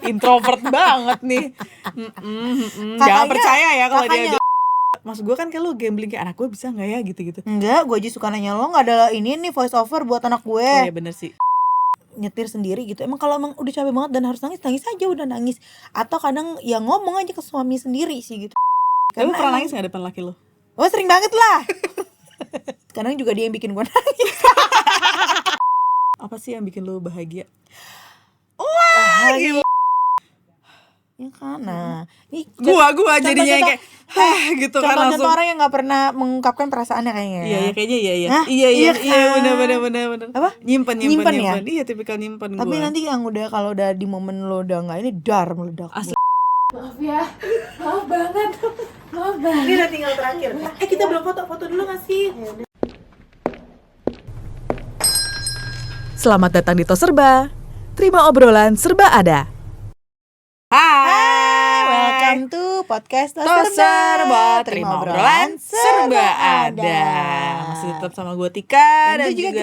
Introvert banget nih. Jangan percaya ya kalau dia maksud gue kan kayak lu gambling kayak anak gue bisa nggak ya gitu-gitu. Enggak, gue aja suka nanya lo nggak ada ini nih voice over buat anak gue. Oh iya bener sih. Nyetir sendiri gitu. Emang kalau emang udah capek banget dan harus nangis, nangis aja udah nangis. Atau kadang ya ngomong aja ke suami sendiri sih gitu. Tapi pernah nangis nggak depan laki lo? Oh sering banget lah. Kadang juga dia yang bikin gue nangis. Apa sih yang bikin lo bahagia? Wah, gila. Ya kan, nah ini Gua jadinya kayak gitu kan langsung. Contoh orang yang nggak pernah mengungkapkan perasaannya kayaknya. Iya kayaknya iya. Hah? Iya kan? bener. Apa? Nyimpen ya? Iya tipikal nyimpen gua. Tapi nanti yang udah kalau udah di momen lo udah nggak ini dar meledak. Asli. Maaf ya, maaf banget. Ini udah tinggal terakhir. Kita belum foto dulu nggak sih? Selamat datang di Toserba. Terima obrolan serba ada. Hai, welcome to podcast Toserba. Terima obrolan serba ada. Masih tetap sama gue Tika dan juga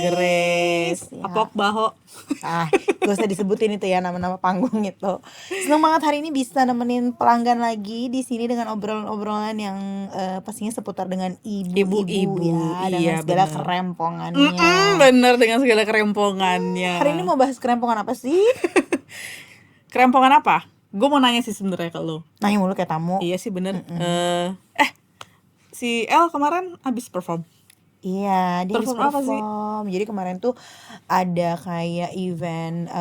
Grace. Ya. Apok Baho. Gak usah disebutin itu ya nama-nama panggung itu. Seneng banget hari ini bisa nemenin pelanggan lagi di sini dengan obrolan-obrolan yang pastinya seputar dengan ibu-ibu ya, dengan segala bener. kerempongannya. Bener, dengan segala kerempongannya. Hari ini mau bahas kerempongan apa sih? Kerempongan apa? Gue mau nanya sih sebenarnya ke lo. Nanya mulu kayak tamu. Iya sih bener. Si El kemarin abis perform. Iya, dia Perform apa sih? Jadi kemarin tuh ada kayak event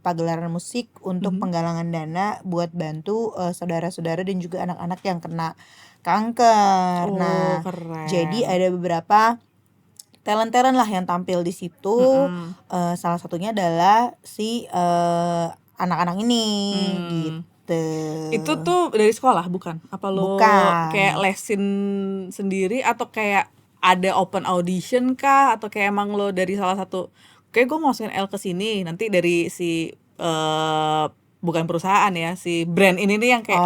pagelaran musik untuk penggalangan dana buat bantu saudara-saudara dan juga anak-anak yang kena kanker. Oh, keren. Jadi ada beberapa talent-talent lah yang tampil di situ. Salah satunya adalah si anak-anak ini gitu. Itu tuh dari sekolah bukan? Apa lo Bukan. kayak lesin sendiri atau kayak ada open audition kah atau kayak emang lo dari salah satu kayak gue mau masukin L ke sini nanti dari si bukan perusahaan ya, si brand ini nih yang kayak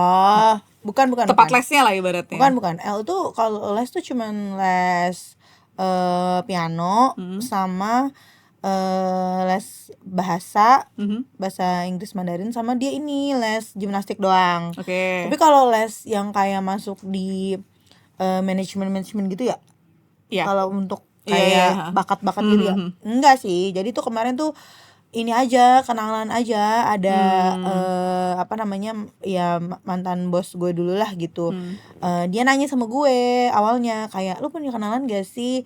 bukan tempat lesnya lah ibaratnya. Bukan. L tuh kalau les tuh cuman les piano sama les bahasa Inggris Mandarin, sama dia ini les gimnastik doang. Oke. Tapi kalau les yang kayak masuk di manajemen gitu ya. Iya. Kalau untuk Iya. kayak bakat-bakat gitu ya. Enggak sih. Jadi tuh kemarin tuh ini aja, kenalan aja, ada ya mantan bos gue dulu lah gitu. Dia nanya sama gue awalnya kayak, lu punya kenalan gak sih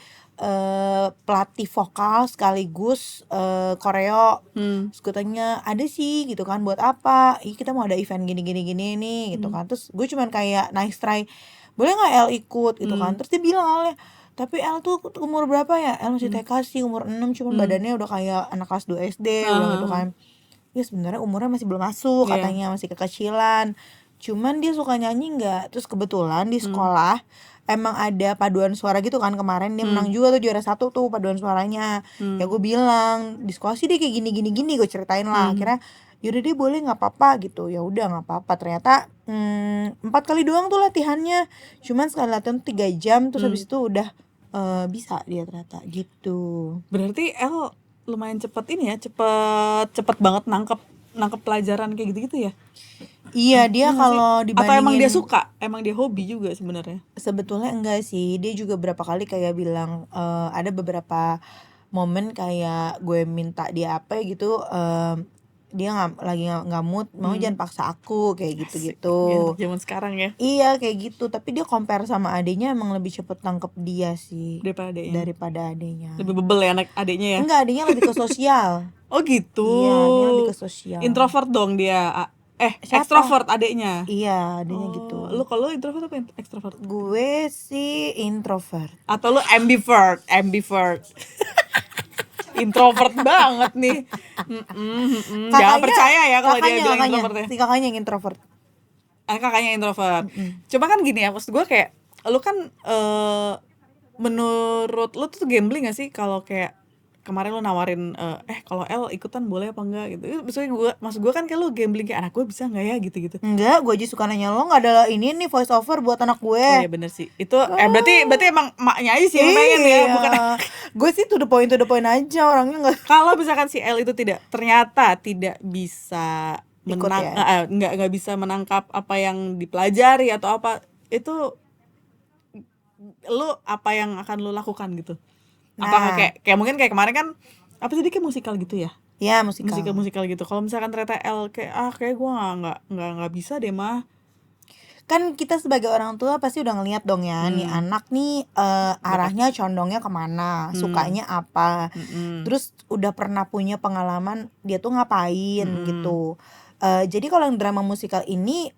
pelatih vokal sekaligus koreo? Terus gue tanya, ada sih gitu kan, buat apa? Kita mau ada event gini nih gitu kan. Terus gue cuman kayak nice try, boleh gak El ikut gitu kan. Terus dia bilang awalnya, tapi El tuh umur berapa ya? El masih TK sih, umur 6, cuman badannya udah kayak anak kelas 2 SD gitu kan. Ya sebenarnya umurnya masih belum masuk, katanya masih kekecilan. Cuman dia suka nyanyi enggak. Terus kebetulan di sekolah emang ada paduan suara gitu kan, kemarin dia menang juga tuh, juara 1 tuh paduan suaranya. Ya gue bilang, di sekolah sih dia kayak gini gue ceritain lah. Akhirnya yaudah deh boleh, nggak apa-apa gitu. Ya udah nggak apa-apa. Ternyata 4 kali doang tuh latihannya, cuman sekali latihan 3 jam. Terus habis itu udah bisa dia ternyata gitu. Berarti El lumayan cepet ini ya, cepet banget nangkep pelajaran kayak gitu-gitu ya. Iya, dia kalau dibandingin, atau emang dia suka, emang dia hobi juga sebenarnya. Sebetulnya enggak sih, dia juga berapa kali kayak bilang ada beberapa momen kayak gue minta dia apa gitu, dia nggak mood, mau jangan paksa aku kayak gitu-gitu. Ya, zaman sekarang ya. Iya kayak gitu, tapi dia compare sama adenya emang lebih cepet tangkep dia sih daripada adenya. Lebih bebel ya anak adenya ya? Enggak, adenya lebih ke sosial. Oh gitu. Iya, dia lebih ke sosial. Introvert dong dia. Extrovert adeknya. Iya, adenya gitu. Lu kalau introvert apa extrovert? Gue sih introvert. Atau lu ambivert. Introvert banget nih. Jangan percaya ya kalau dia bilang introvert ya. Si kakaknya yang introvert. Kakaknya introvert. Cuma kan gini ya, maksud gue kayak lu kan menurut lu tuh gambling gak sih kalau kayak kemarin lu nawarin kalau El ikutan boleh apa enggak gitu. Maksud gue kan kayak lu gambling kayak anak gue bisa enggak ya gitu-gitu. Enggak, gue aja suka nanya lo enggak ada ini nih voice over buat anak gue. Oh iya bener sih. Itu berarti emang emaknya aja sih yang pengen ya, bukan. Gue sih to the point aja orangnya enggak. Kalau misalkan si El itu ternyata tidak bisa Ikut nggak bisa menangkap apa yang dipelajari atau apa, itu lu apa yang akan lu lakukan gitu? Apakah Nah, kayak mungkin kayak kemarin kan apa sih, dia kayak musikal gitu ya? ya musikal. Musikal gitu. Kalau misalkan ternyata L kayak gua nggak bisa deh mah. Kan kita sebagai orang tua pasti udah ngeliat dong ya, nih anak nih arahnya condongnya kemana, sukanya apa, terus udah pernah punya pengalaman dia tuh ngapain gitu. Jadi kalau yang drama musikal ini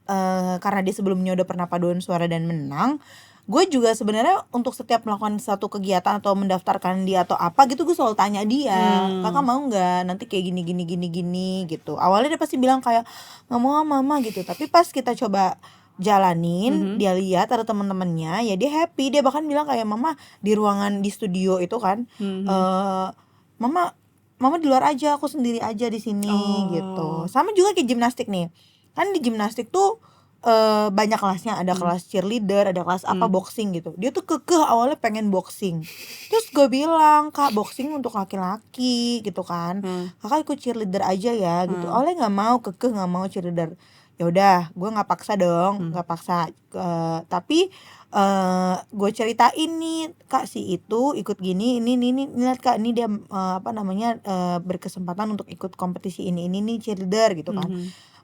karena dia sebelumnya udah pernah paduan suara dan menang, gue juga sebenarnya untuk setiap melakukan satu kegiatan atau mendaftarkan dia atau apa gitu, gue selalu tanya dia, kakak mau nggak nanti kayak gini gini gini gini gitu. Awalnya dia pasti bilang kayak nggak mau mama gitu, tapi pas kita coba jalanin, dia lihat ada teman-temannya, ya dia happy. Dia bahkan bilang kayak mama di ruangan di studio itu kan, mama di luar aja, aku sendiri aja di sini gitu. Sama juga kayak gimnastik nih, kan di gimnastik tuh banyak kelasnya, ada kelas cheerleader, ada kelas apa boxing gitu. Dia tuh kekeh awalnya pengen boxing, terus gue bilang kak boxing untuk laki-laki gitu kan, kakak ikut cheerleader aja ya gitu. Awalnya nggak mau, kekeh nggak mau cheerleader. Ya udah gue nggak paksa dong, nggak paksa. Tapi gue ceritain nih kak, si itu ikut gini, ini lihat kak, ini dia berkesempatan untuk ikut kompetisi ini nih cheerleader gitu kan.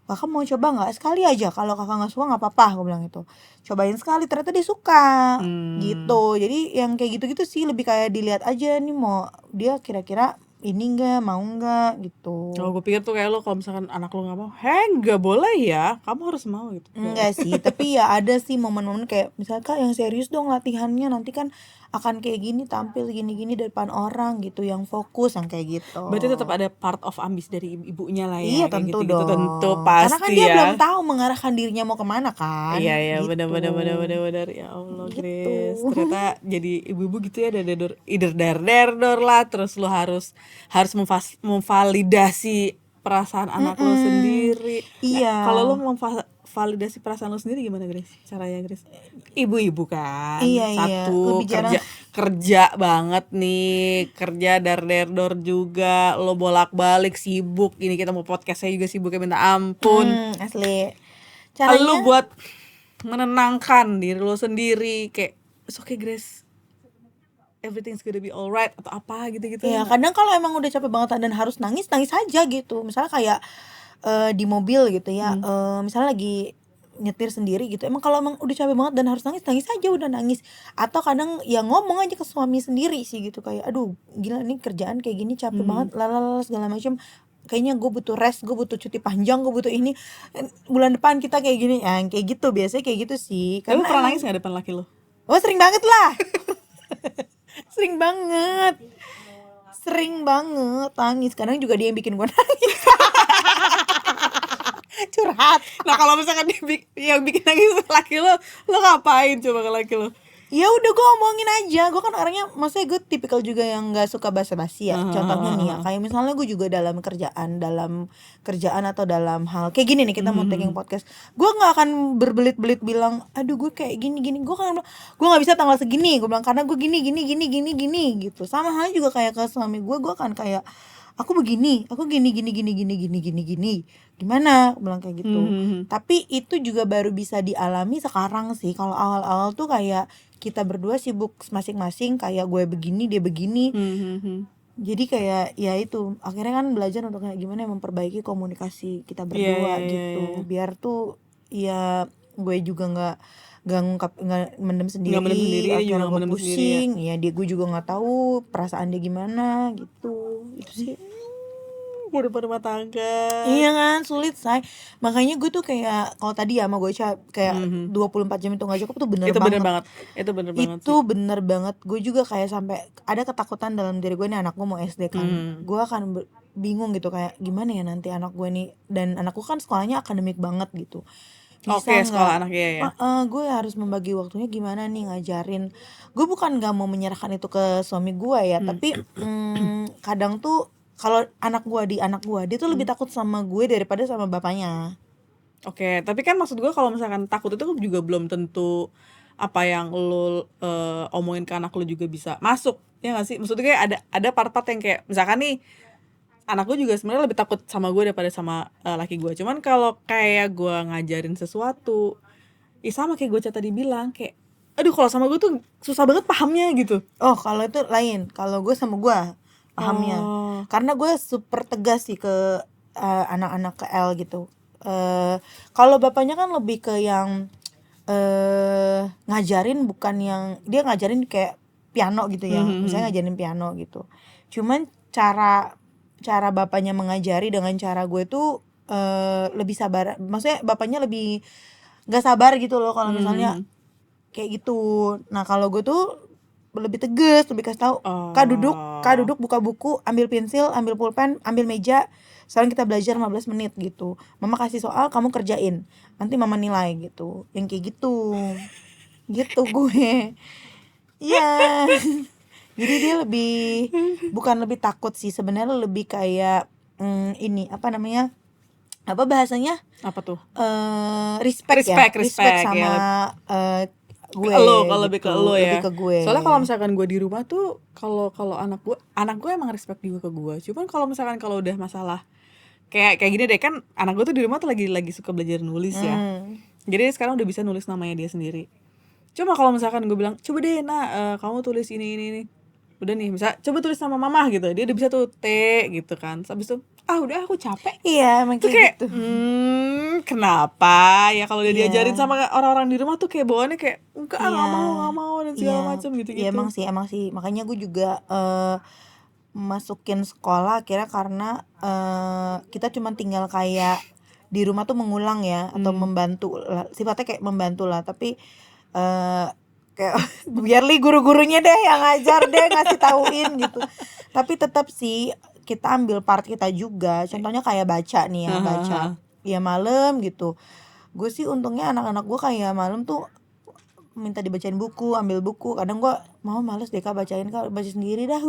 Kakak mau coba nggak sekali aja, kalau kakak nggak suka nggak apa-apa, gue bilang gitu. Cobain sekali, ternyata dia suka gitu. Jadi yang kayak gitu-gitu sih lebih kayak dilihat aja nih, mau dia kira-kira ini nggak, mau nggak gitu. Oh, gue pikir tuh kayak lo kalau misalkan anak lo nggak mau, nggak boleh ya, kamu harus mau gitu. Enggak sih, tapi ya ada sih momen-momen kayak misalnya kak yang serius dong latihannya, nanti kan akan kayak gini, tampil gini-gini depan orang gitu, yang fokus, yang kayak gitu. Berarti tetap ada part of ambis dari ibunya lah ya. Iya kayak tentu gitu-gitu. dong, Tentu karena kan pasti dia ya. belum tahu mengarahkan dirinya mau kemana kan. Iya gitu. benar. Ya Allah Gitu. Grace, ternyata jadi ibu-ibu gitu ya, ada der lah, terus lo harus memvalidasi perasaan anak lo sendiri. Iya. Kalau lo memvalidasi perasaan lo sendiri gimana Grace? Caranya Grace? Ibu-ibu kan, Iya, satu lebih jarang. kerja banget nih, kerja der juga, lo bolak-balik sibuk. Ini kita mau podcastnya juga sibuknya minta ampun. Asli. Lu buat menenangkan diri lo sendiri kayak it's okay Grace, everything's gonna be alright atau apa gitu-gitu. Ya kadang kalau emang udah capek banget dan harus nangis aja gitu. Misalnya kayak di mobil gitu ya, misalnya lagi nyetir sendiri gitu, emang kalau emang udah capek banget dan harus nangis aja, udah nangis. Atau kadang ya ngomong aja ke suami sendiri sih gitu, kayak aduh gila nih kerjaan kayak gini capek banget, lalala segala macam, kayaknya gue butuh rest, gue butuh cuti panjang, gue butuh ini, bulan depan kita kayak gini, ya kayak gitu, biasanya kayak gitu sih. Lu pernah emang- nangis gak depan laki lo? Oh sering banget lah. Sering banget nangis. Kadang juga dia yang bikin gue nangis. Curhat. Nah kalau misalkan yang bikin nangis laki lo ngapain coba ke laki lo? Ya udah gue omongin aja. Gue kan orangnya, maksudnya gue tipikal juga yang nggak suka basa-basi ya. Contohnya nih ya, kayak misalnya gue juga dalam kerjaan atau dalam hal kayak gini nih, kita mau taking podcast, gue nggak akan berbelit-belit bilang aduh gue kayak gini. Gue kan bilang gue nggak bisa tanggal segini, gue bilang karena gue gini gitu. Sama halnya juga kayak ke suami gue akan kayak aku begini, aku gini gimana, aku bilang kayak gitu. Tapi itu juga baru bisa dialami sekarang sih. Kalau awal-awal tuh kayak kita berdua sibuk masing-masing, kayak gue begini dia begini. Jadi kayak ya itu akhirnya kan belajar untuk kayak gimana memperbaiki komunikasi kita berdua gitu. Biar tuh ya gue juga nggak mendem sendiri, akhirnya gue pusing ya. Dia gue juga nggak tahu perasaan dia gimana gitu. Itu sih Udah rumah tangga. iya kan, sulit say. Makanya gue tuh kayak kalau tadi ya sama gue kayak 24 jam itu gak cukup tuh bener banget. Itu bener banget Itu bener banget. Gue juga kayak sampai ada ketakutan dalam diri gue nih, anak gue mau SD kan. Gue akan bingung gitu kayak gimana ya nanti anak gue nih, dan anakku kan sekolahnya akademik banget gitu. Oke, sekolah anaknya ya. Gue harus membagi waktunya gimana nih ngajarin. Gue bukan gak mau menyerahkan itu ke suami gue ya, tapi kadang tuh kalau anak gue dia tuh lebih takut sama gue daripada sama bapaknya. Oke, tapi kan maksud gue kalau misalkan takut itu juga belum tentu apa yang lo omongin ke anak lo juga bisa masuk, ya nggak sih? Maksudnya kayak ada part-part yang kayak misalkan nih anak gue juga sebenarnya lebih takut sama gue daripada sama laki gue. Cuman kalau kayak gue ngajarin sesuatu, sama kayak gue tadi bilang, kayak aduh kalau sama gue tuh susah banget pahamnya gitu. Oh kalau itu lain, kalau gue sama gue pahamnya, karena gue super tegas sih ke anak-anak ke L gitu. Kalau bapaknya kan lebih ke yang ngajarin, bukan yang dia ngajarin kayak piano gitu ya, misalnya ngajarin piano gitu. Cuman cara bapaknya mengajari dengan cara gue tuh lebih sabar, maksudnya bapaknya lebih nggak sabar gitu loh kalau misalnya kayak gitu. Nah kalau gue tuh lebih tegas, lebih kasih tahu, kak duduk buka buku, ambil pensil, ambil pulpen, ambil meja, sekarang kita belajar 15 menit gitu, mama kasih soal kamu kerjain, nanti mama nilai gitu, yang kayak gitu gue. Iya. Jadi dia lebih, bukan lebih takut sih sebenarnya, lebih kayak ini apa namanya, apa bahasanya, Apa tuh? respect sama ya. gue Kalau gitu, lebih ke lo ya. lebih ke gue. Soalnya kalau misalkan gue di rumah tuh, kalau anak gue emang respect juga ke gue. Cuman kalau misalkan kalau udah masalah kayak gini deh, kan anak gue tuh di rumah tuh lagi suka belajar nulis ya. Jadi sekarang udah bisa nulis namanya dia sendiri. Cuma kalau misalkan gue bilang, coba deh kamu tulis ini. Udah nih, bisa coba tulis nama mama gitu. Dia udah bisa tuh T gitu kan. Terus habis itu, udah aku capek. Iya, emang Tuh kayak gitu. Kenapa ya kalau udah Iya. diajarin sama orang-orang di rumah tuh kayak bawaannya kayak enggak, nggak mau dan segala macam gitu. Iya emang sih. Makanya gue juga masukin sekolah akhirnya karena kita cuma tinggal kayak di rumah tuh mengulang ya, atau membantu lah, sifatnya kayak membantu lah, tapi kayak biarlah guru-gurunya deh yang ngajar deh, ngasih tauin gitu. Tapi tetap sih kita ambil part kita juga. Contohnya kayak baca nih ya, baca ya malam gitu. Gue sih untungnya anak-anak gue kayak malam tuh minta dibacain buku, ambil buku. Kadang gue mau males deh kak, bacain kak, baca sendiri dah.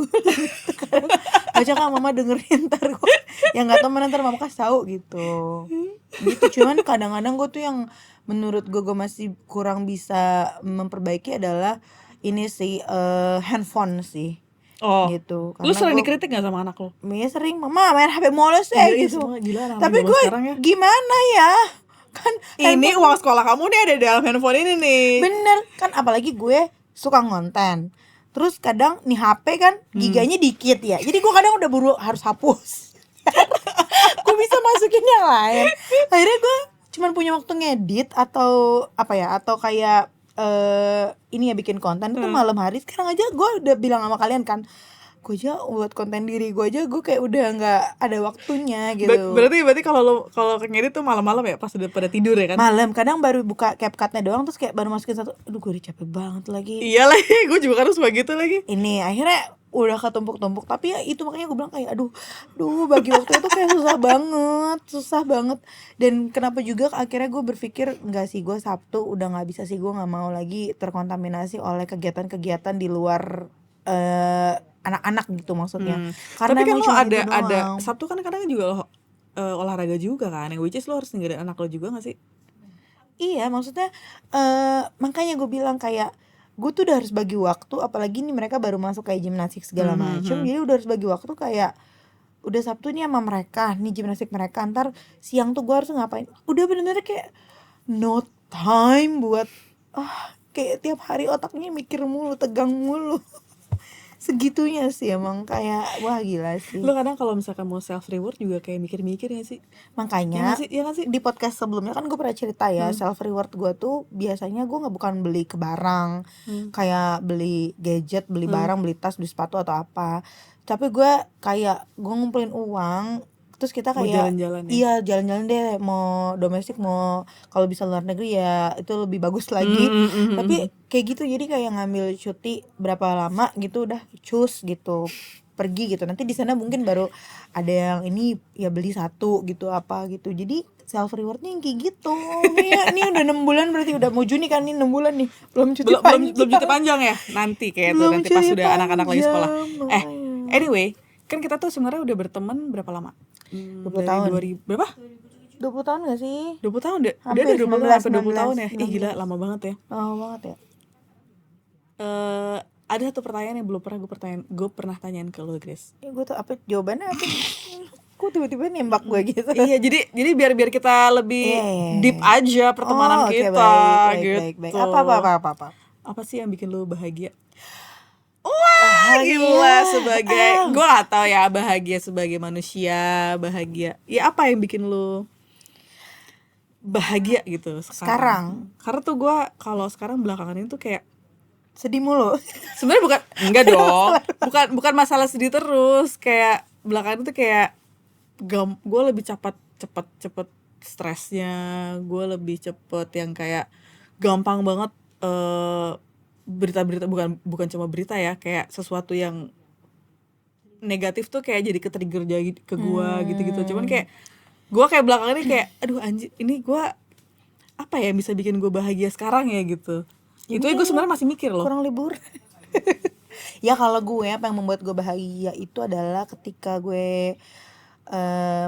Baca kak, mama dengerin, ntar gue yang nggak tahu mana ntar mama kasih tahu gitu. Cuman kadang-kadang gue tuh yang menurut gue masih kurang bisa memperbaiki adalah ini sih, handphone sih. Gitu. Lu sering dikritik gak sama anak lo? Ya sering, mama main HP mulu sih gitu. Gila, tapi gue ya. gimana ya, kan ini uang sekolah kamu nih ada di dalam handphone ini nih. Bener kan, apalagi gue suka ngonten, terus kadang nih HP kan giganya dikit ya, jadi gue kadang udah buru harus hapus. Gue bisa masukin yang lain, akhirnya gue cuman punya waktu ngedit atau apa ya, atau kayak ini ya, bikin konten itu malam hari. Sekarang aja gue udah bilang sama kalian kan, gue aja buat konten diri gue aja gue kayak udah nggak ada waktunya gitu. Berarti kalau ngedit tuh malam-malam ya, pas udah pada tidur ya kan? Malam, kadang baru buka CapCut-nya doang, terus kayak baru masukin satu, aduh gue udah capek banget lagi. Iya lagi, gue juga harus begitu lagi. Ini akhirnya udah ketumpuk-tumpuk, tapi ya itu makanya gue bilang kayak aduh bagi waktu itu kayak susah banget. Dan kenapa juga akhirnya gue berpikir enggak sih, gue Sabtu udah nggak bisa sih, gue nggak mau lagi terkontaminasi oleh kegiatan-kegiatan di luar anak-anak gitu maksudnya. Karena tapi kan lo ada doang. Sabtu kan kadang juga olahraga juga kan, yang which is lo harus ninggalin anak lo juga gak sih? Iya, maksudnya makanya gue bilang kayak gue tuh udah harus bagi waktu, apalagi nih mereka baru masuk kayak gimnastik segala macem, jadi udah harus bagi waktu kayak udah Sabtu nih sama mereka, nih gimnastik mereka, ntar siang tuh gue harus ngapain, udah bener-bener kayak no time buat kayak tiap hari otaknya mikir mulu, tegang mulu. Segitunya sih emang, kayak wah gila sih. Lo kadang kalau misalkan mau self reward juga kayak mikir-mikir ya sih. Makanya ya gak sih? di podcast sebelumnya kan gue pernah cerita ya, self reward gue tuh biasanya gue bukan beli ke barang, kayak beli gadget, beli barang, beli tas, beli sepatu atau apa, tapi gue kayak gue ngumpulin uang, terus kita kayak jalan-jalan ya? Iya, jalan-jalan deh, mau domestik, mau kalau bisa luar negeri ya itu lebih bagus lagi. Tapi kayak gitu, jadi kayak ngambil cuti berapa lama gitu, udah cus gitu pergi gitu, nanti di sana mungkin baru ada yang ini ya beli satu gitu apa gitu, jadi self rewardnya yang kayak gitu. Ini udah 6 bulan, berarti udah mau Juni kan, ini 6 bulan nih belum cuti panjang ya, nanti kayak tuh nanti pas sudah anak-anak lagi sekolah. Anyway, kan kita tuh sebenarnya udah berteman berapa lama? 20 tahun. 2000 berapa? 20 tahun gak sih? 20 tahun deh. Hampir Udah 20 19 tahun ya. Gila, lama banget ya. Lama banget ya. ada satu pertanyaan yang belum pernah gue pernah tanyain ke lo, Grace. Ya gue tuh apa jawabannya apa? Kok tiba-tiba nembak gue gitu? Iya, jadi biar kita lebih Iya, iya, deep iya. aja pertemanan Oke, kita baik. gitu. Apa? Apa sih yang bikin lo bahagia? Bahagia. Gila, sebagai gue gak tahu ya, bahagia sebagai manusia, bahagia. Ya apa yang bikin lo bahagia gitu sekarang? Karena tuh gue kalau sekarang belakangan ini tuh kayak Sedih mulu. sebenarnya enggak dong. bukan masalah sedih terus, kayak belakangan itu kayak gue lebih cepet stresnya, gue lebih cepet yang kayak gampang banget berita-berita, bukan cuma berita ya, kayak sesuatu yang negatif tuh kayak jadi ke-trigger jadi ke gue gitu-gitu. Cuman kayak gue kayak belakangan ini kayak aduh anjir, ini gue apa ya yang bisa bikin gue bahagia sekarang ya gitu. Itu gue sebenarnya masih mikir loh. Kurang libur. Ya kalau gue apa yang membuat gue bahagia itu adalah ketika gue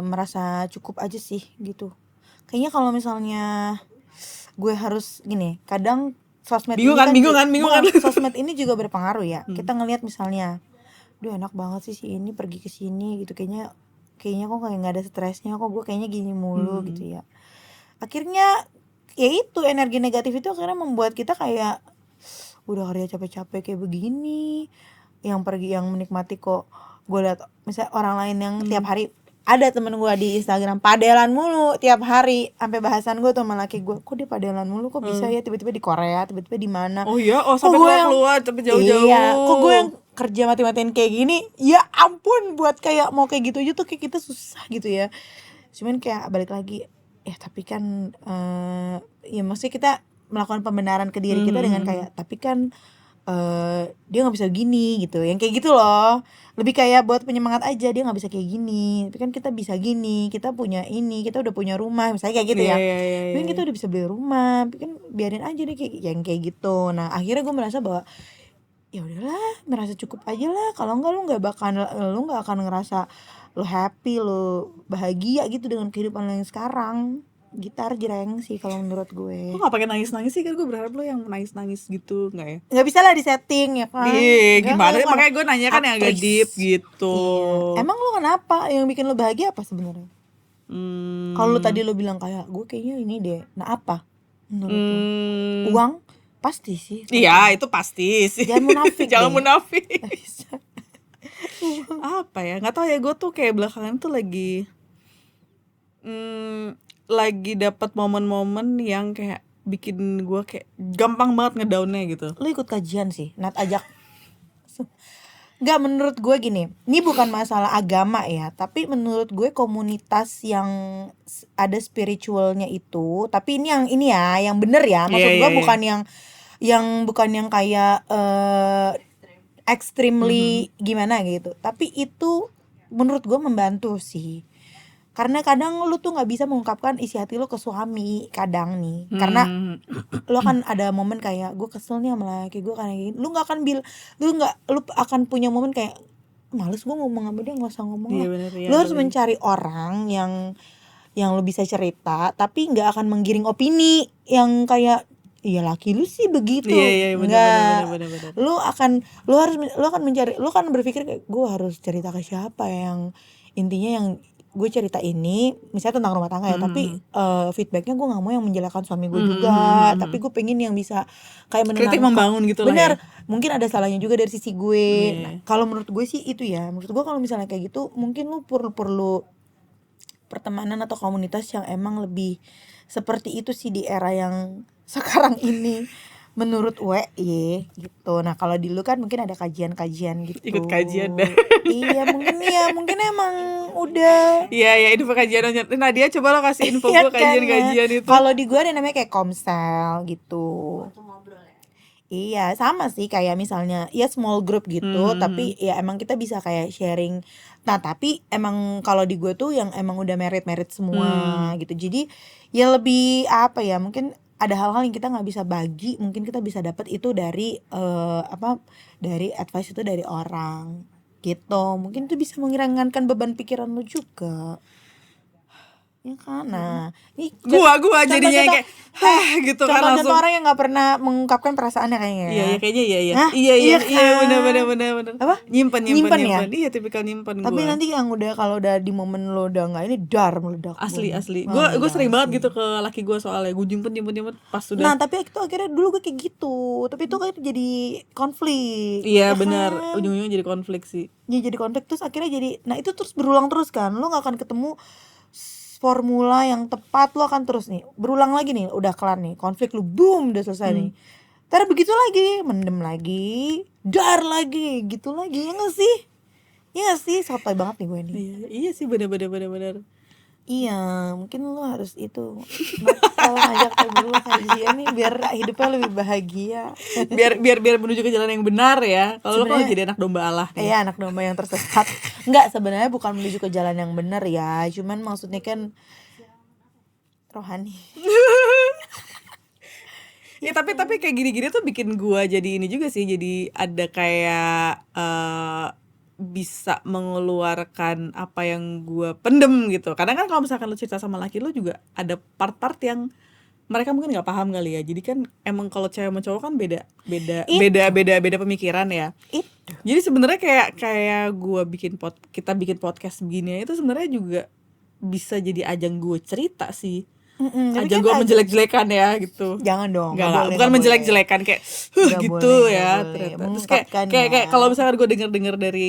merasa cukup aja sih gitu. Kayaknya kalau misalnya gue harus gini, kadang sosmed Bingung kan? Sosmed ini juga berpengaruh ya. Kita ngelihat misalnya, duh enak banget sih si ini pergi ke sini gitu, kayaknya kok kayak nggak ada stresnya, kok gue kayaknya gini mulu gitu ya. Akhirnya ya itu energi negatif itu akhirnya membuat kita kayak udah kerja capek-capek kayak begini, yang pergi yang menikmati kok gue liat misalnya orang lain yang tiap hari, ada temen gue di Instagram padelan mulu tiap hari, sampai bahasan gue tuh sama laki gue, kok dia padelan mulu, kok bisa ya tiba-tiba di Korea, tiba-tiba di mana. Oh iya, sampai keluar sampai jauh-jauh. Iya, kok gue yang kerja mati-matiin kayak gini, ya ampun, buat kayak mau kayak gitu aja tuh kayak kita susah gitu ya. Cuman kayak balik lagi, ya tapi kan ya maksudnya kita melakukan pembenaran ke diri kita dengan kayak tapi kan dia nggak bisa gini gitu, yang kayak gitu loh. Lebih kayak buat penyemangat aja, dia nggak bisa kayak gini, tapi kan kita bisa gini, kita punya ini, kita udah punya rumah misalnya kayak gitu ya. Tapi kan kita udah bisa beli rumah, tapi kan biarin aja deh kayak yang kayak gitu. Nah akhirnya gue merasa bahwa ya udahlah, merasa cukup aja lah. Kalau enggak lu nggak akan ngerasa lu happy, lu bahagia gitu dengan kehidupan lu yang sekarang. Gitar jreng sih kalau menurut gue. Kok gak pakai nangis-nangis sih? Kan gue berharap lo yang nangis-nangis gitu, nggak ya? Nggak bisa lah di setting ya kan. Gimana? Makanya gue nanya kan yang agak deep gitu. Iya. Emang lu kenapa? Yang bikin lu bahagia apa sebenarnya? Kalau lu tadi lu bilang kayak gue kayaknya ini deh. Nah apa menurut lu? Uang? Pasti sih. Iya itu pasti sih. Jangan munafik. Jangan deh. munafik. Nggak bisa. Apa ya? Nggak tahu ya, gue tuh kayak belakangan tuh lagi dapat momen-momen yang kayak bikin gue kayak gampang banget ngedownnya gitu. Lu ikut kajian sih, Nat ajak. Nggak, menurut gue gini, ini bukan masalah agama ya, tapi menurut gue komunitas yang ada spiritualnya itu, tapi ini ya, yang bener ya, maksud gue bukan yang kayak extremely gimana gitu, tapi itu menurut gue membantu sih. Karena kadang lu tuh nggak bisa mengungkapkan isi hati lu ke suami kadang nih, karena lu kan ada momen kayak gue kesel nih sama laki gue kayak gini, lu akan punya momen kayak males gue ngomong sama dia, nggak usah ngomong lah. Lu harus mencari orang yang lu bisa cerita tapi nggak akan menggiring opini yang kayak iya laki lu sih begitu. Nggak, lu akan mencari, lu kan berpikir kayak gue harus cerita ke siapa yang intinya yang gue cerita ini misalnya tentang rumah tangga ya, tapi feedbacknya gue nggak mau yang menjelekkan suami gue juga, tapi gue pengen yang bisa kayak menenangkan, kritik membangun gitu lah. Bener ya. Mungkin ada salahnya juga dari sisi gue. Nah, kalau menurut gue sih itu ya, menurut gue kalau misalnya kayak gitu mungkin lu perlu pertemanan atau komunitas yang emang lebih seperti itu sih di era yang sekarang ini. Menurut WY gitu. Nah kalau di lu kan mungkin ada kajian-kajian gitu. Ikut kajian deh. Iya mungkin emang udah. Iya info kajian. Nadia coba lo kasih info gue kajian-kajian itu. Kalau di gue ada namanya kayak komsel gitu. Iya sama sih kayak misalnya ya small group gitu, tapi ya emang kita bisa kayak sharing. Nah tapi emang kalau di gue tuh yang emang udah merit semua gitu. Jadi ya lebih apa ya, mungkin ada hal-hal yang kita nggak bisa bagi, mungkin kita bisa dapat itu dari dari advice itu dari orang gitu. Mungkin itu bisa meringankan beban pikiran lo juga. ya kan. Nah, ini Gua jadinya kayak gitu kan contoh-contoh langsung. orang yang nggak pernah mengungkapkan perasaannya kayaknya ya. Iya kayaknya iya. Hah? Iya kan? benar. Apa? Nyimpen ya? Iya, tipikal nyimpen Tapi gua. nanti yang udah kalau udah di momen lo udah nggak ini meledak. Asli. Wah, Gue sering meledak banget sih. gitu ke laki gue soalnya gue nyimpen pas sudah. Nah, tapi itu akhirnya dulu gue kayak gitu. Tapi itu kayak jadi konflik. Iya ya benar, kan? ujung-ujungnya jadi konflik sih. Ya jadi konflik terus akhirnya jadi, nah itu terus berulang terus kan. Lo nggak akan ketemu formula yang tepat, lo akan terus nih berulang lagi nih, udah kelar nih konflik lu, boom, udah selesai nih. Ntar begitu lagi, mendem lagi, dar lagi, gitu lagi, ya nggak sih? Ya nggak sih, sotoy banget nih gue nih. Iya sih benar. Iya, mungkin lo harus itu kalau ngajak temen lo kajian nih biar hidupnya lebih bahagia. biar menuju ke jalan yang benar ya. Kalau lo Sebenarnya- jadi anak domba Allah nih. Iya, anak domba yang tersesat. Enggak, sebenarnya bukan menuju ke jalan yang benar ya, cuman maksudnya kan rohani. Ya tapi kayak gini-gini tuh bikin gua jadi ini juga sih, jadi ada kayak bisa mengeluarkan apa yang gua pendem gitu. Kadang kan kalau misalkan lu cerita sama laki lu juga ada part-part yang mereka mungkin nggak paham kali ya. Jadi kan emang kalau cewek sama cowok kan beda pemikiran ya. Itu. Jadi sebenarnya kayak kita bikin podcast begini itu sebenarnya juga bisa jadi ajang gue cerita sih. Tapi Ajang kan gue menjelek-jelekan ya gitu. Jangan dong. Nggak, bukan menjelek-jelekan kayak Nggak gitu boleh, ya nggak boleh. ternyata. Terus Mengungkapkan kayak ya. kalau misalkan gue denger dari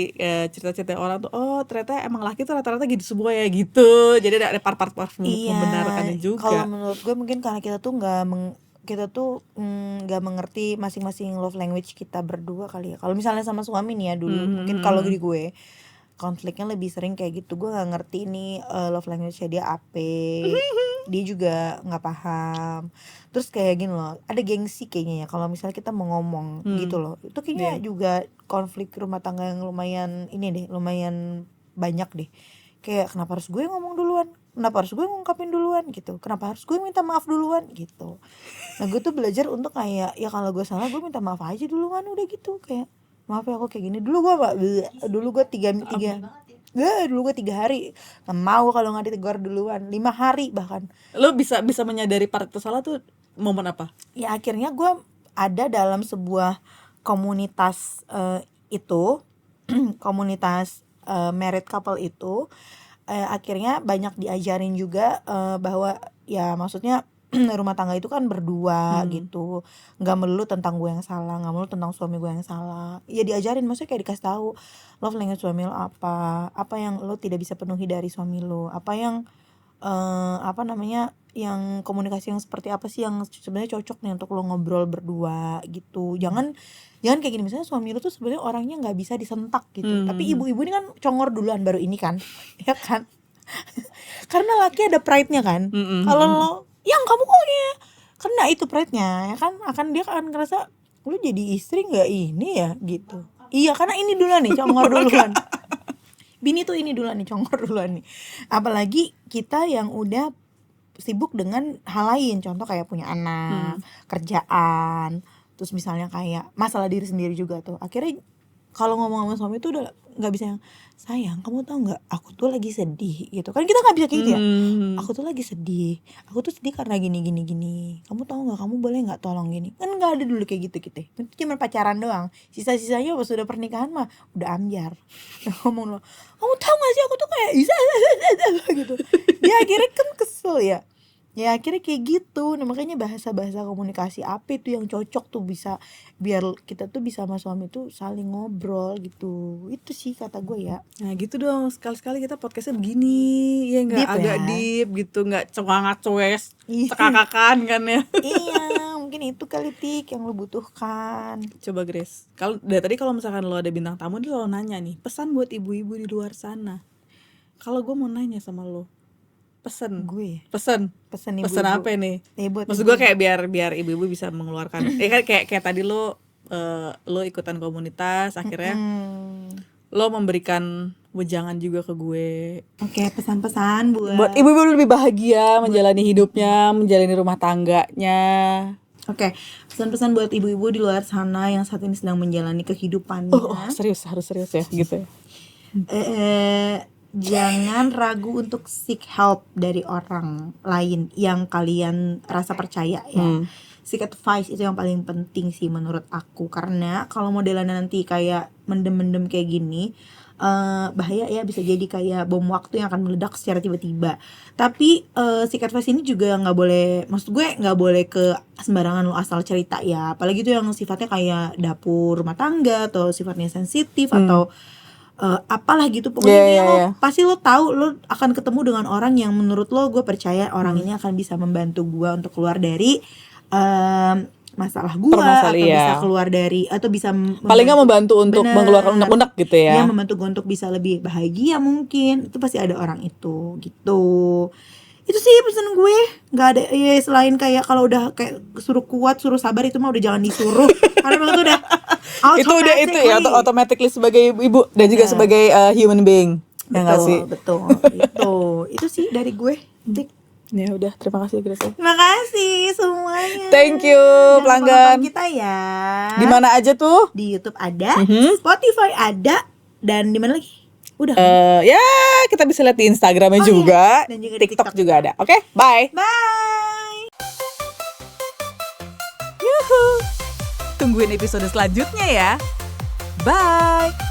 cerita-cerita orang tuh, oh ternyata emang laki tuh rata-rata gitu semua ya gitu. Jadi ada part-part membenarkannya juga. Kalau menurut gue mungkin karena kita tuh nggak mengerti masing-masing love language kita berdua kali ya. Kalau misalnya sama suami nih ya dulu, mungkin kalau di gue konfliknya lebih sering kayak gitu. Gue nggak ngerti nih love language-nya dia apa. Dia juga nggak paham. Terus kayak gini loh, ada gengsi kayaknya ya kalau misalnya kita mau ngomong gitu loh. Itu kayaknya juga konflik rumah tangga yang lumayan banyak deh. Kayak kenapa harus gue ngomong duluan? Kenapa harus gue ngungkapin duluan gitu? Kenapa harus gue minta maaf duluan gitu? Nah gue tuh belajar untuk kayak ya kalau gue salah gue minta maaf aja duluan, udah gitu. Kayak maaf ya aku kayak gini. Dulu gue 3 hari nggak mau kalau nggak ditegur duluan, 5 hari bahkan. Lo bisa menyadari part itu salah tuh momen apa? Ya akhirnya gue ada dalam sebuah komunitas itu komunitas married couple itu, akhirnya banyak diajarin juga bahwa ya maksudnya rumah tangga itu kan berdua gitu, nggak melulu tentang gue yang salah, nggak melulu tentang suami gue yang salah. Ya diajarin, maksudnya kayak dikasih tahu love language suami lo apa yang lo tidak bisa penuhi dari suami lo, apa yang yang komunikasi yang seperti apa sih yang sebenarnya cocok nih untuk lo ngobrol berdua gitu. Jangan kayak gini, misalnya suami lo tuh sebenarnya orangnya nggak bisa disentak gitu, tapi ibu-ibu ini kan congor duluan baru ini kan ya kan. Karena laki ada pride-nya kan. Kalau lo yang kamu kok ya, karena itu pride-nya ya kan, dia akan ngerasa lu jadi istri nggak ini ya gitu. Iya, karena ini duluan nih congor duluan. Bini tuh ini duluan nih, congor duluan nih. Apalagi kita yang udah sibuk dengan hal lain, contoh kayak punya anak, kerjaan, terus misalnya kayak masalah diri sendiri juga tuh. Akhirnya kalau ngomong sama suami tuh udah nggak bisa yang sayang kamu tahu nggak aku tuh lagi sedih gitu kan, kita nggak bisa kayak gitu ya. Aku tuh lagi sedih, aku tuh sedih karena gini kamu tahu nggak, kamu boleh nggak tolong gini, kan nggak ada dulu kayak gitu kita. Itu cuma pacaran doang, sisanya pas sudah pernikahan mah udah ambyar. Ngomong lo, kamu tahu nggak sih aku tuh kayak gitu. Ya akhirnya kan kesel ya akhirnya kayak gitu. Nah makanya bahasa komunikasi apa itu yang cocok tuh bisa biar kita tuh bisa sama suami tuh saling ngobrol gitu. Itu sih kata gue ya. Nah gitu dong, sekali-sekali kita podcastnya begini ya, nggak Deep agak ya. deep gitu, nggak cengangat cues Iya. cekakakan kan ya. Iya, mungkin itu kali Tik yang lo butuhkan. Coba Grace, kalau dari tadi kalau misalkan lo ada bintang tamu dia selalu nanya nih, pesan buat ibu-ibu di luar sana. Kalau gue mau nanya sama lo, pesan Pesan apa nih? Buat Maksud gue kayak biar ibu-ibu bisa mengeluarkan kan kayak tadi lo ikutan komunitas, akhirnya lo memberikan wejangan juga ke gue. Oke, pesan-pesan Buat ibu-ibu lebih bahagia menjalani hidupnya, menjalani rumah tangganya. Oke, pesan-pesan buat ibu-ibu di luar sana yang saat ini sedang menjalani kehidupannya. Oh, serius, harus serius ya gitu ya. jangan ragu untuk seek help dari orang lain yang kalian rasa percaya ya. Seek advice itu yang paling penting sih menurut aku, karena kalau modelannya nanti kayak mendem-mendem kayak gini, bahaya ya, bisa jadi kayak bom waktu yang akan meledak secara tiba-tiba. Tapi seek advice ini juga nggak boleh, maksud gue nggak boleh ke sembarangan lo asal cerita ya, apalagi itu yang sifatnya kayak dapur rumah tangga atau sifatnya sensitif atau apalah gitu. Pokoknya lo pasti lo tahu lo akan ketemu dengan orang yang menurut lo, gue percaya orang ini akan bisa membantu gue untuk keluar dari masalah gue, atau bisa keluar dari, atau bisa paling nggak membantu untuk mengeluarkan unek-unek gitu ya. Ya, membantu gue untuk bisa lebih bahagia mungkin. Itu pasti ada orang itu gitu. Itu sih pesan gue. Nggak ada ya selain kayak kalau udah kayak suruh kuat, suruh sabar, itu mah udah jangan disuruh. Karena memang itu udah itu ya automatically sebagai ibu dan juga sebagai human being. Betul. Itu sih dari gue. Ya udah, terima kasih Grace. Terima kasih semuanya. Thank you pelanggan kita ya. Di mana aja tuh? Di YouTube ada, Spotify ada, dan di mana lagi? Udah. Ya kita bisa lihat di Instagramnya juga. Dan juga di TikTok juga ada. Oke, bye. Bye. Yuhu. Tungguin episode selanjutnya ya. Bye.